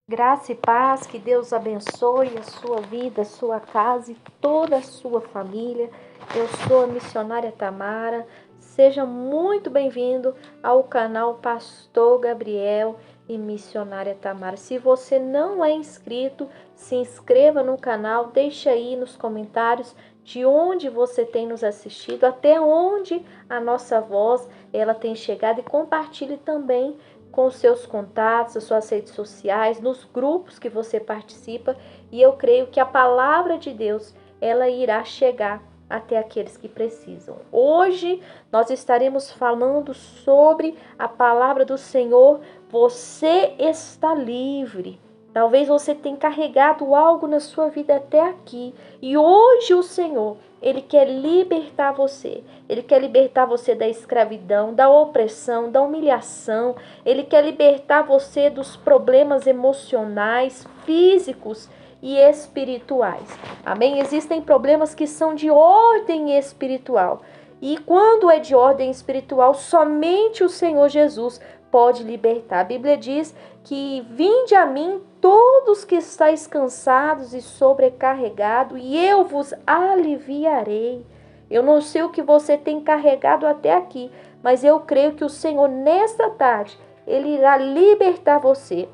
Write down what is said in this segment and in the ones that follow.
Graça e paz, que Deus abençoe a sua vida, a sua casa e toda a sua família. Eu sou a missionária Tamara. Seja muito bem-vindo ao canal Pastor Gabriel e Missionária Tamara. Se você não é inscrito, se inscreva no canal, deixa aí nos comentários de onde você tem nos assistido, até onde a nossa voz ela tem chegado, e compartilhe também com os seus contatos, as suas redes sociais, nos grupos que você participa, e eu creio que a palavra de Deus, ela irá chegar até aqueles que precisam. Hoje nós estaremos falando sobre a palavra do Senhor. Você está livre. Talvez você tenha carregado algo na sua vida até aqui, e hoje o Senhor, Ele quer libertar você. Ele quer libertar você da escravidão, da opressão, da humilhação. Ele quer libertar você dos problemas emocionais, físicos e espirituais. Amém? Existem problemas que são de ordem espiritual. E quando é de ordem espiritual, somente o Senhor Jesus pode libertar. A Bíblia diz que vinde a mim todos que estáis cansados e sobrecarregados, e eu vos aliviarei. Eu não sei o que você tem carregado até aqui, mas eu creio que o Senhor, nesta tarde, Ele irá libertar você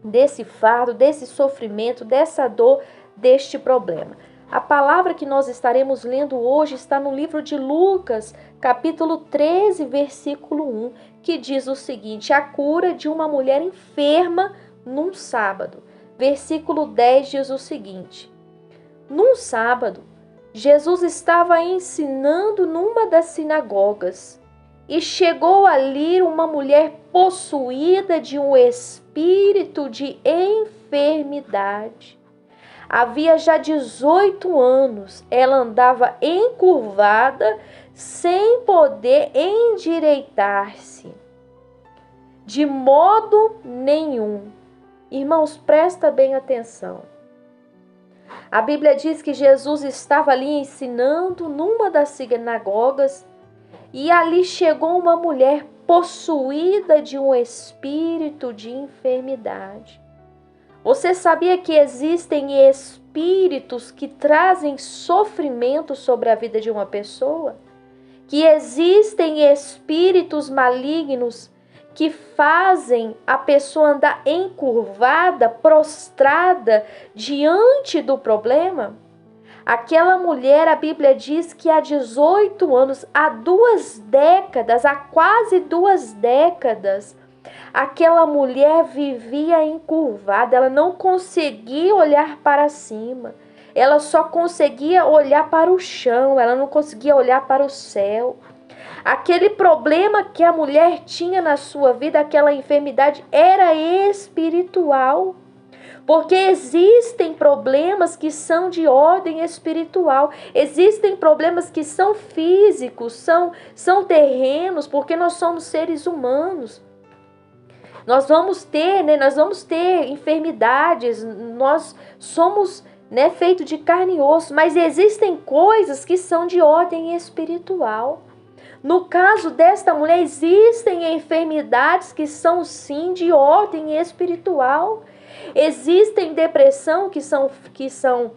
desse fardo, desse sofrimento, dessa dor, deste problema. A palavra que nós estaremos lendo hoje está no livro de Lucas, capítulo 13, versículo 1, que diz o seguinte: a cura de uma mulher enferma num sábado. Versículo 10 diz o seguinte: num sábado, Jesus estava ensinando numa das sinagogas e chegou ali uma mulher possuída de um espírito de enfermidade. Havia já 18 anos, ela andava encurvada, sem poder endireitar-se, de modo nenhum. Irmãos, presta bem atenção. A Bíblia diz que Jesus estava ali ensinando numa das sinagogas e ali chegou uma mulher possuída de um espírito de enfermidade. Você sabia que existem espíritos que trazem sofrimento sobre a vida de uma pessoa? Que existem espíritos malignos que fazem a pessoa andar encurvada, prostrada diante do problema? Aquela mulher, a Bíblia diz que há 18 anos, há 2 décadas, há quase 2 décadas, aquela mulher vivia encurvada, ela não conseguia olhar para cima, ela só conseguia olhar para o chão, ela não conseguia olhar para o céu. Aquele problema que a mulher tinha na sua vida, aquela enfermidade, era espiritual. Porque existem problemas que são de ordem espiritual, existem problemas que são físicos, são terrenos, porque nós somos seres humanos. Nós vamos ter enfermidades, nós somos feitos de carne e osso, mas existem coisas que são de ordem espiritual. No caso desta mulher, existem enfermidades que são sim de ordem espiritual. Existem depressão que são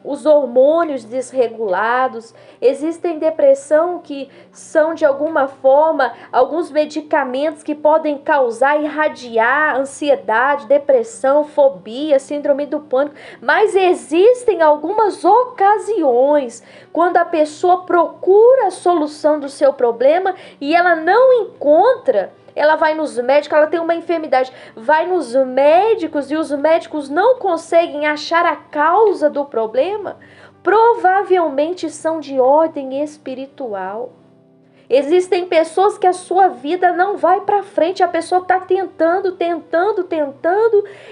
os hormônios desregulados. Existem depressão que são de alguma forma alguns medicamentos que podem causar, irradiar ansiedade, depressão, fobia, síndrome do pânico. Mas existem algumas ocasiões quando a pessoa procura a solução do seu problema e ela não encontra. Ela vai nos médicos, ela tem uma enfermidade, vai nos médicos e os médicos não conseguem achar a causa do problema. Provavelmente são de ordem espiritual. Existem pessoas que a sua vida não vai para frente, a pessoa está tentando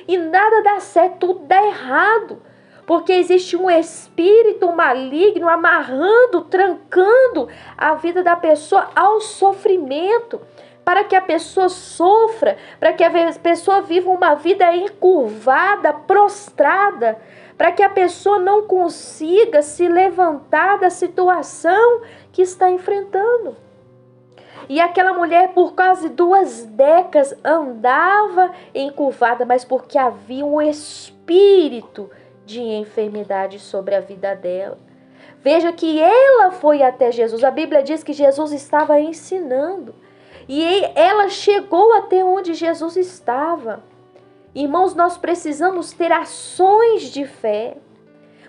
e nada dá certo, tudo dá errado. Porque existe um espírito maligno amarrando, trancando a vida da pessoa ao sofrimento, para que a pessoa sofra, para que a pessoa viva uma vida encurvada, prostrada, para que a pessoa não consiga se levantar da situação que está enfrentando. E aquela mulher, por quase 2 décadas, andava encurvada, mas porque havia um espírito de enfermidade sobre a vida dela. Veja que ela foi até Jesus. A Bíblia diz que Jesus estava ensinando. E ela chegou até onde Jesus estava. Irmãos, nós precisamos ter ações de fé.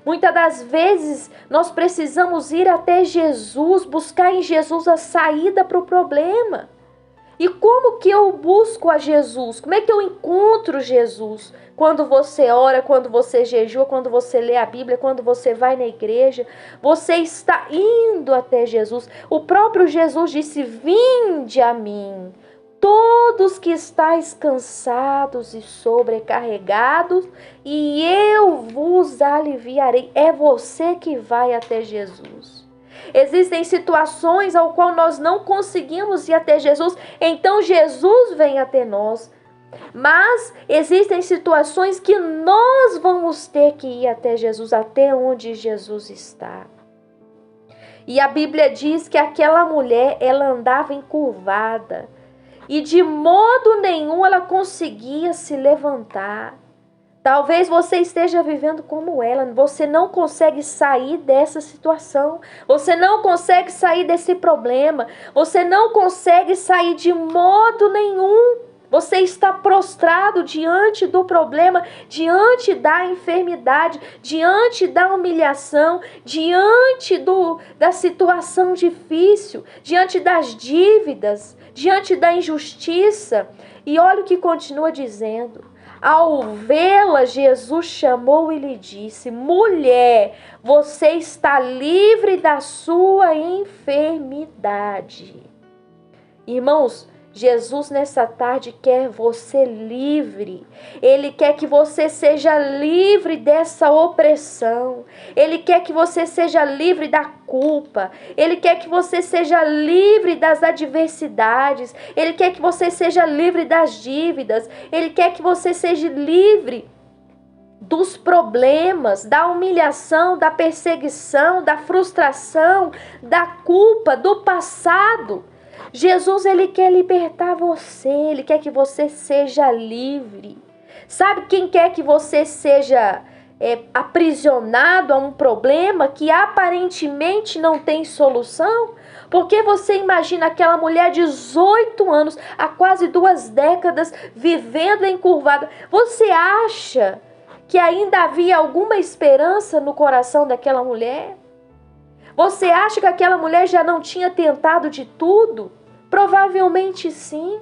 Muitas das vezes nós precisamos ir até Jesus, buscar em Jesus a saída para o problema. E como que eu busco a Jesus? Como é que eu encontro Jesus? Quando você ora, quando você jejua, quando você lê a Bíblia, quando você vai na igreja, você está indo até Jesus. O próprio Jesus disse: vinde a mim, todos que estáis cansados e sobrecarregados, e eu vos aliviarei. É você que vai até Jesus. Existem situações ao qual nós não conseguimos ir até Jesus, então Jesus vem até nós. Mas existem situações que nós vamos ter que ir até Jesus, até onde Jesus está. E a Bíblia diz que aquela mulher, ela andava encurvada e de modo nenhum ela conseguia se levantar. Talvez você esteja vivendo como ela, você não consegue sair dessa situação, você não consegue sair desse problema, você não consegue sair de modo nenhum. Você está prostrado diante do problema, diante da enfermidade, diante da humilhação, diante da situação difícil, diante das dívidas, diante da injustiça. E olha o que continua dizendo. Ao vê-la, Jesus chamou e lhe disse: mulher, você está livre da sua enfermidade. Irmãos, Jesus nessa tarde quer você livre. Ele quer que você seja livre dessa opressão. Ele quer que você seja livre da culpa. Ele quer que você seja livre das adversidades. Ele quer que você seja livre das dívidas. Ele quer que você seja livre dos problemas, da humilhação, da perseguição, da frustração, da culpa, do passado. Jesus, ele quer libertar você, ele quer que você seja livre. Sabe quem quer que você seja aprisionado a um problema que aparentemente não tem solução? Porque você imagina aquela mulher de 18 anos, há quase 2 décadas, vivendo encurvada. Você acha que ainda havia alguma esperança no coração daquela mulher? Você acha que aquela mulher já não tinha tentado de tudo? Provavelmente sim.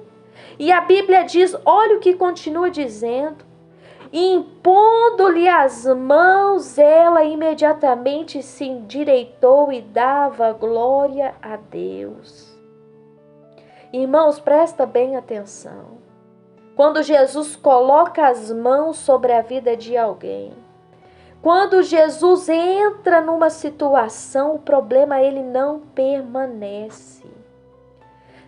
E a Bíblia diz, olha o que continua dizendo. Impondo-lhe as mãos, ela imediatamente se endireitou e dava glória a Deus. Irmãos, presta bem atenção. Quando Jesus coloca as mãos sobre a vida de alguém, quando Jesus entra numa situação, o problema ele não permanece.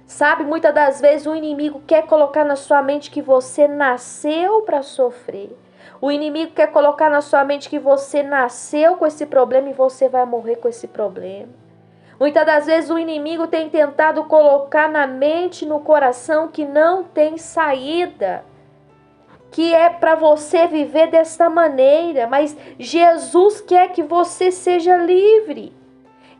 Sabe, muitas das vezes o inimigo quer colocar na sua mente que você nasceu para sofrer. O inimigo quer colocar na sua mente que você nasceu com esse problema e você vai morrer com esse problema. Muitas das vezes o inimigo tem tentado colocar na mente, no coração que não tem saída, que é para você viver dessa maneira, mas Jesus quer que você seja livre.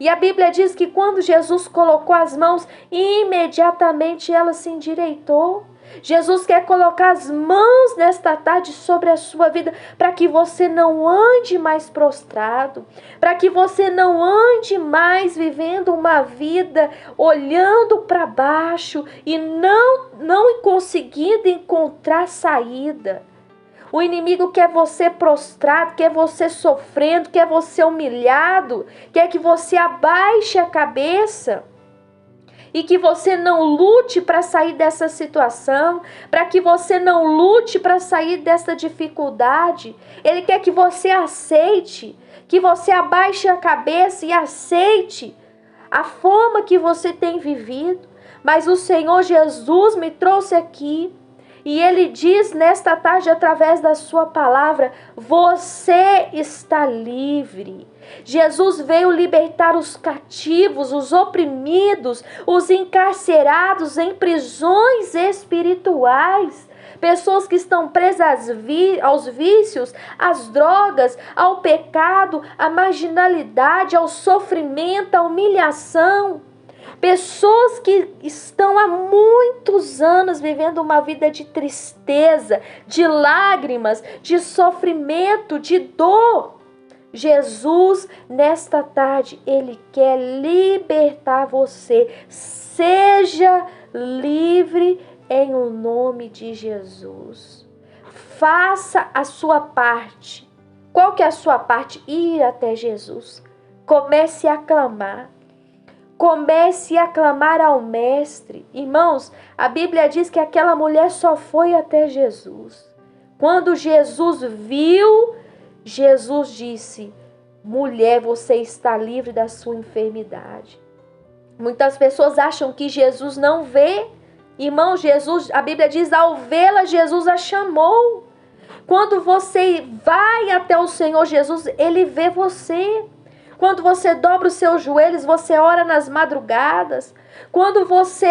E a Bíblia diz que quando Jesus colocou as mãos, imediatamente ela se endireitou. Jesus quer colocar as mãos nesta tarde sobre a sua vida, para que você não ande mais prostrado, para que você não ande mais vivendo uma vida olhando para baixo e não conseguindo encontrar saída. O inimigo quer você prostrado, quer você sofrendo, quer você humilhado, quer que você abaixe a cabeça e que você não lute para sair dessa situação, para que você não lute para sair dessa dificuldade. Ele quer que você aceite, que você abaixe a cabeça e aceite a forma que você tem vivido. Mas o Senhor Jesus me trouxe aqui E Ele diz nesta tarde, através da sua palavra, você está livre. Jesus veio libertar os cativos, os oprimidos, os encarcerados em prisões espirituais. Pessoas que estão presas aos vícios, às drogas, ao pecado, à marginalidade, ao sofrimento, à humilhação. Pessoas que estão há muitos anos vivendo uma vida de tristeza, de lágrimas, de sofrimento, de dor. Jesus, nesta tarde, Ele quer libertar você. Seja livre em o nome de Jesus. Faça a sua parte. Qual que é a sua parte? Ir até Jesus. Comece a clamar. Comece a clamar ao Mestre. Irmãos, a Bíblia diz que aquela mulher só foi até Jesus. Quando Jesus viu, Jesus disse: mulher, você está livre da sua enfermidade. Muitas pessoas acham que Jesus não vê. Irmão, Jesus, a Bíblia diz, ao vê-la, Jesus a chamou. Quando você vai até o Senhor Jesus, Ele vê você. Quando você dobra os seus joelhos, você ora nas madrugadas. Quando você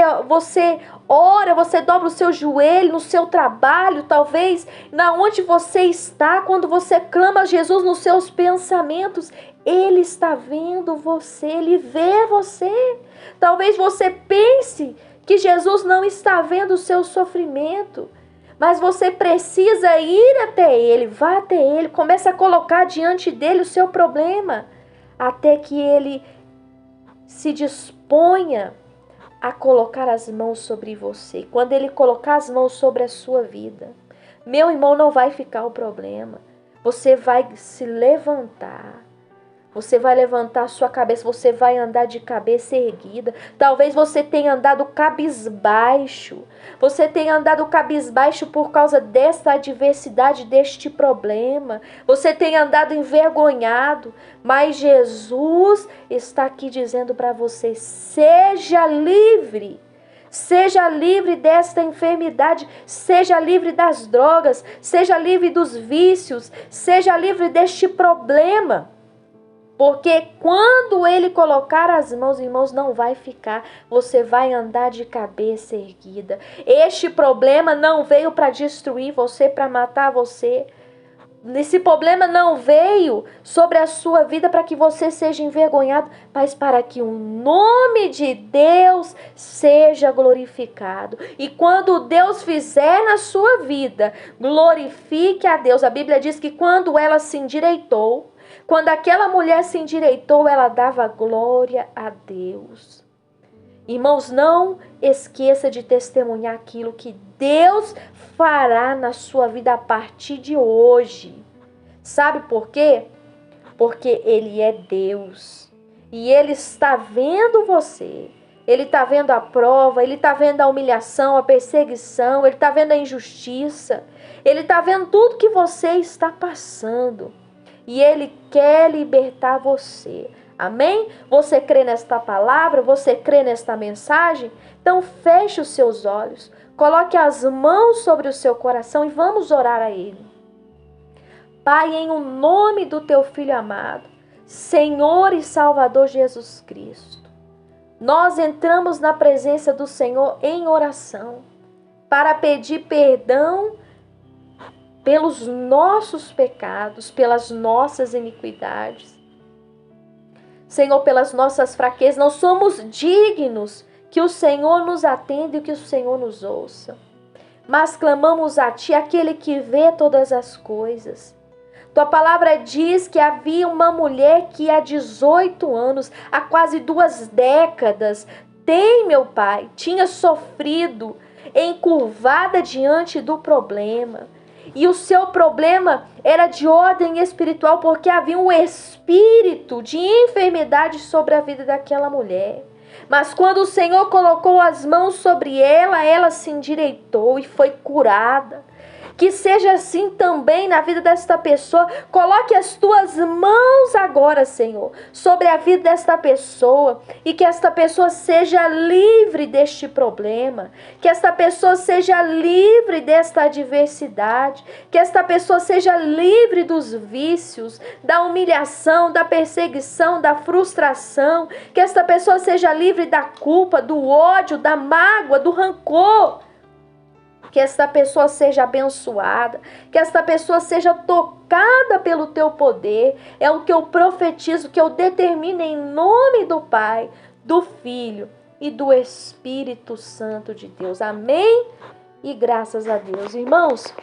ora, você dobra o seu joelho no seu trabalho, talvez na onde você está. Quando você clama a Jesus nos seus pensamentos, Ele está vendo você, Ele vê você. Talvez você pense que Jesus não está vendo o seu sofrimento, mas você precisa ir até Ele, vá até Ele, comece a colocar diante dEle o seu problema, até que Ele se disponha a colocar as mãos sobre você. Quando Ele colocar as mãos sobre a sua vida, meu irmão, não vai ficar o problema. Você vai se levantar. Você vai levantar a sua cabeça, você vai andar de cabeça erguida. Talvez você tenha andado cabisbaixo. Você tenha andado cabisbaixo por causa desta adversidade, deste problema. Você tenha andado envergonhado. Mas Jesus está aqui dizendo para você: seja livre. Seja livre desta enfermidade, seja livre das drogas, seja livre dos vícios, seja livre deste problema. Porque quando Ele colocar as mãos, irmãos, não vai ficar. Você vai andar de cabeça erguida. Este problema não veio para destruir você, para matar você. Esse problema não veio sobre a sua vida para que você seja envergonhado, mas para que o nome de Deus seja glorificado. E quando Deus fizer na sua vida, glorifique a Deus. A Bíblia diz que quando ela se endireitou, quando aquela mulher se endireitou, ela dava glória a Deus. Irmãos, não esqueça de testemunhar aquilo que Deus fará na sua vida a partir de hoje. Sabe por quê? Porque Ele é Deus. E Ele está vendo você. Ele está vendo a prova, Ele está vendo a humilhação, a perseguição, Ele está vendo a injustiça. Ele está vendo tudo que você está passando. E Ele quer libertar você. Amém? Você crê nesta palavra? Você crê nesta mensagem? Então feche os seus olhos. Coloque as mãos sobre o seu coração e vamos orar a Ele. Pai, em o nome do Teu Filho amado, Senhor e Salvador Jesus Cristo, nós entramos na presença do Senhor em oração para pedir perdão pelos nossos pecados, pelas nossas iniquidades. Senhor, pelas nossas fraquezas, não somos dignos que o Senhor nos atenda e que o Senhor nos ouça. Mas clamamos a Ti, aquele que vê todas as coisas. Tua palavra diz que havia uma mulher que há 18 anos, há quase 2 décadas, meu Pai, tinha sofrido, encurvada diante do problema. E o seu problema era de ordem espiritual, porque havia um espírito de enfermidade sobre a vida daquela mulher. Mas quando o Senhor colocou as mãos sobre ela, ela se endireitou e foi curada. Que seja assim também na vida desta pessoa. Coloque as tuas mãos agora, Senhor, sobre a vida desta pessoa e que esta pessoa seja livre deste problema, que esta pessoa seja livre desta adversidade, que esta pessoa seja livre dos vícios, da humilhação, da perseguição, da frustração, que esta pessoa seja livre da culpa, do ódio, da mágoa, do rancor. Que esta pessoa seja abençoada, que esta pessoa seja tocada pelo teu poder. É o que eu profetizo, que eu determino em nome do Pai, do Filho e do Espírito Santo de Deus. Amém? E graças a Deus. Irmãos,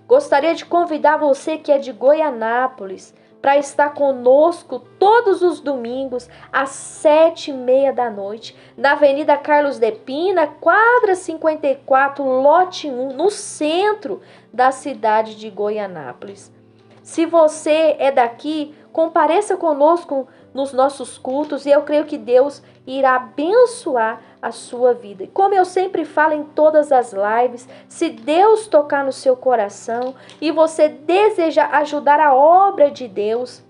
gostaria de convidar você que é de Goianápolis para estar conosco todos os domingos às 7h30 da noite, na Avenida Carlos de Pina, quadra 54, lote 1, no centro da cidade de Goianápolis. Se você é daqui, compareça conosco nos nossos cultos e eu creio que Deus irá abençoar a sua vida. E como eu sempre falo em todas as lives, se Deus tocar no seu coração e você deseja ajudar a obra de Deus,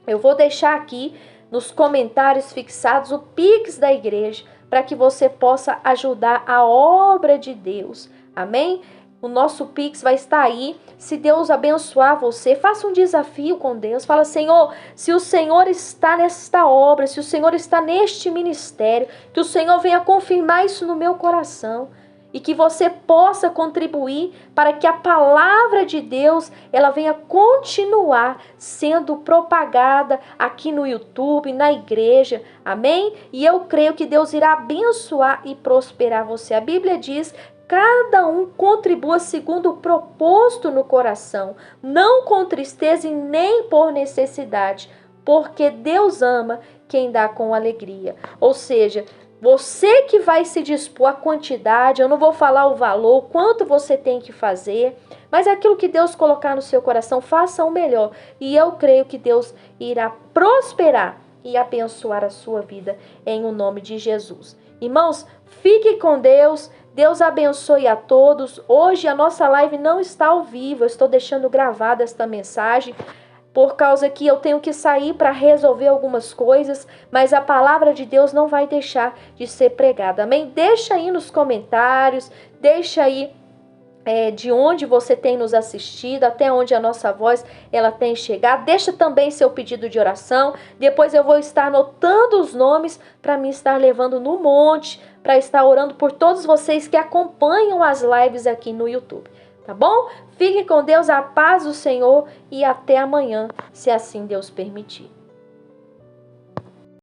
eu vou deixar aqui nos comentários fixados o Pix da igreja para que você possa ajudar a obra de Deus. Amém? O nosso Pix vai estar aí. Se Deus abençoar você, faça um desafio com Deus. Fala, Senhor, se o Senhor está nesta obra, se o Senhor está neste ministério, que o Senhor venha confirmar isso no meu coração. E que você possa contribuir para que a palavra de Deus ela venha continuar sendo propagada aqui no YouTube, na igreja. Amém? E eu creio que Deus irá abençoar e prosperar você. A Bíblia diz: cada um contribua segundo o proposto no coração, não com tristeza e nem por necessidade, porque Deus ama quem dá com alegria. Ou seja, você que vai se dispor à quantidade, eu não vou falar o valor, quanto você tem que fazer, mas aquilo que Deus colocar no seu coração, faça o melhor. E eu creio que Deus irá prosperar e abençoar a sua vida em o nome de Jesus. Irmãos, fique com Deus. Deus abençoe a todos. Hoje a nossa live não está ao vivo, eu estou deixando gravada esta mensagem, por causa que eu tenho que sair para resolver algumas coisas, mas a palavra de Deus não vai deixar de ser pregada. Amém? Deixa aí nos comentários, deixa aí de onde você tem nos assistido, até onde a nossa voz ela tem chegado. Deixa também seu pedido de oração. Depois eu vou estar anotando os nomes para me estar levando no monte, para estar orando por todos vocês que acompanham as lives aqui no YouTube. Tá bom? Fique com Deus, a paz do Senhor e até amanhã, se assim Deus permitir.